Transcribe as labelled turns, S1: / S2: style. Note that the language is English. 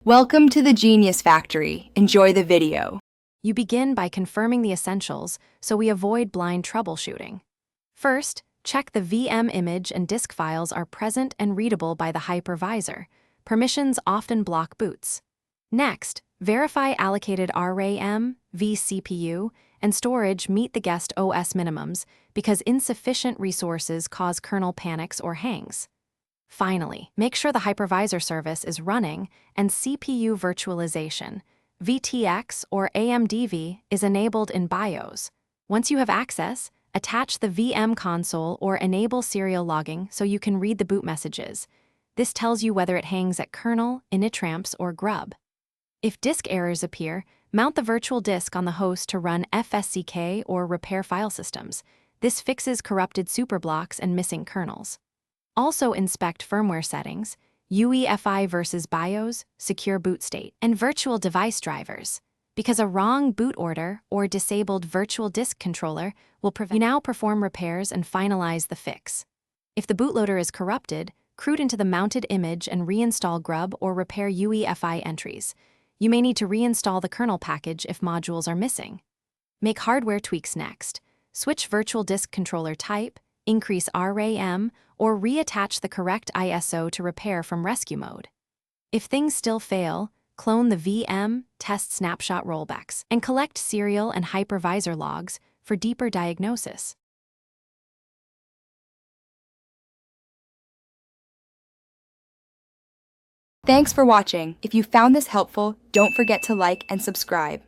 S1: Welcome to the Genius Factory. Enjoy the video.
S2: You begin by confirming the essentials so we avoid blind troubleshooting. First, check the VM image and disk files are present and readable by the hypervisor. Permissions often block boots. Next, verify allocated RAM, vCPU, and storage meet the guest OS minimums because insufficient resources cause kernel panics or hangs. Finally, make sure the hypervisor service is running and CPU virtualization, VTX or AMDV, is enabled in BIOS. Once you have access, attach the VM console or enable serial logging so you can read the boot messages. This tells you whether it hangs at kernel, initramps, or grub. If disk errors appear, mount the virtual disk on the host to run FSCK or repair file systems. This fixes corrupted superblocks and missing kernels. Also inspect firmware settings, UEFI versus BIOS, secure boot state, and virtual device drivers, because a wrong boot order or disabled virtual disk controller will prevent. You now perform repairs and finalize the fix. If the bootloader is corrupted, root into the mounted image and reinstall grub or repair UEFI entries. You may need to reinstall the kernel package if modules are missing. Make hardware tweaks next. Switch virtual disk controller type, increase RAM, or reattach the correct ISO to repair from rescue mode. If things still fail, clone the VM, test snapshot rollbacks, and collect serial and hypervisor logs for deeper diagnosis.
S1: Thanks for watching. If you found this helpful, don't forget to like and subscribe.